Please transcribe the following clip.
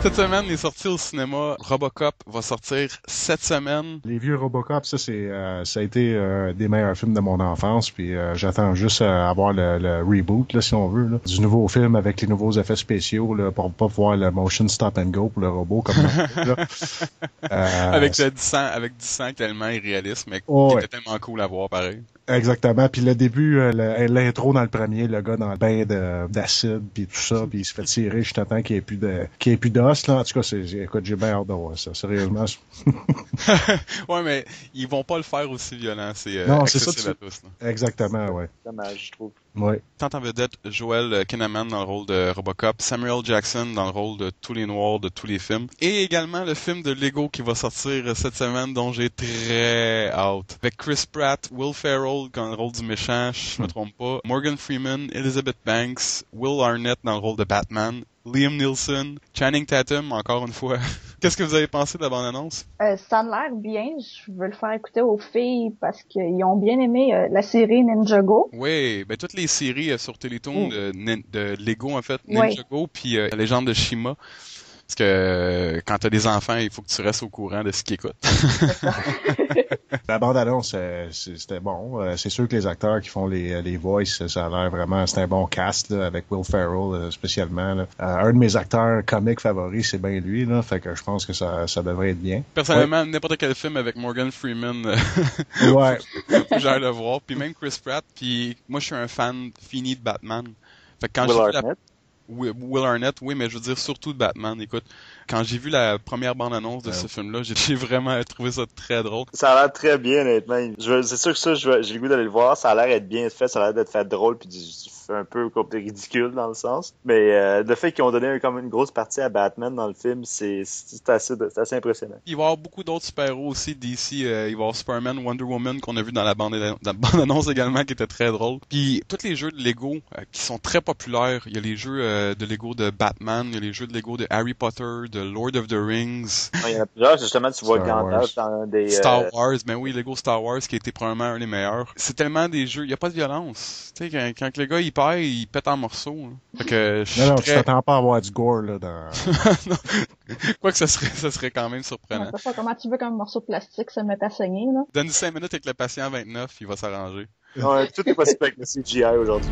Cette semaine, il est sorti au cinéma. Robocop va sortir cette semaine. Les vieux Robocop, ça a été des meilleurs films de mon enfance. Puis j'attends juste à avoir le reboot, là, si on veut, là, du nouveau film avec les nouveaux effets spéciaux là, pour pas voir le motion stop and go pour le robot comme là. Avec du sang tellement irréaliste, mais qui était tellement cool à voir pareil. Exactement. Puis le début, l'intro dans le premier, le gars dans le bain d'acide, puis tout ça, puis il se fait tirer juste à temps qu'il n'y ait plus d'os, là. En tout cas, écoute, j'ai bien hâte de voir ça, sérieusement. Ouais, mais ils vont pas le faire aussi violent, c'est non, accessible c'est ça, à tous. Là. Exactement, ouais. Dommage, je trouve. Ouais. Tant en vedette Joel Kinnaman dans le rôle de Robocop, Samuel Jackson dans le rôle de tous les noirs de tous les films, et également le film de Lego qui va sortir cette semaine dont j'ai très hâte. Avec Chris Pratt, Will Ferrell dans le rôle du méchant, je me trompe pas, Morgan Freeman, Elizabeth Banks, Will Arnett dans le rôle de Batman, Liam Neeson, Channing Tatum encore une fois. Qu'est-ce que vous avez pensé de la bande-annonce? Ça a l'air bien. Je veux le faire écouter aux filles parce qu'ils ont bien aimé la série Ninjago. Oui, ben toutes les séries sur Télétoon de Lego en fait, Ninjago puis la légende de Shima. Parce que quand t'as des enfants, il faut que tu restes au courant de ce qu'ils écoutent. La bande-annonce, c'était bon. C'est sûr que les acteurs qui font les voices, ça a l'air vraiment... C'est un bon cast, là, avec Will Ferrell spécialement. Là. Un de mes acteurs comiques favoris, c'est bien lui. Là, fait que je pense que ça devrait être bien. Personnellement, n'importe quel film avec Morgan Freeman, ouais. faut que j'aille le voir. Puis même Chris Pratt. Puis moi, je suis un fan fini de Batman. Fait que quand j'ai vu Will Arnett, oui, mais je veux dire surtout de Batman. Écoute, quand j'ai vu la première bande-annonce de ce film-là, j'ai vraiment trouvé ça très drôle. Ça a l'air très bien, honnêtement. C'est sûr que ça, j'ai le goût d'aller le voir. Ça a l'air d'être bien fait, ça a l'air d'être fait drôle, puis un peu comme ridicule dans le sens. Mais le fait qu'ils ont donné comme une grosse partie à Batman dans le film, c'est assez impressionnant. Il va y avoir beaucoup d'autres super-héros aussi d'ici. Il va y avoir Superman, Wonder Woman qu'on a vu dans la bande-annonce également, qui était très drôle. Puis tous les jeux de Lego qui sont très populaires. Il y a les jeux de Lego de Batman, il y a les jeux de Lego de Harry Potter, de Lord of the Rings. Il y en a plusieurs, justement, tu vois Gandalf dans des... Star Wars, ben oui, Lego Star Wars qui a été probablement un des meilleurs. C'est tellement des jeux, il y a pas de violence. Tu sais, quand le gars il perd, il pète en morceaux. Hein. Fait que non, tu t'attends pas à avoir du gore là dans... Quoique ça serait quand même surprenant. C'est pas comment tu veux qu'un morceau de plastique se mette à saigner, là. Donne 5 minutes avec le patient 29, il va s'arranger. Ouais, tout est possible avec le CGI aujourd'hui.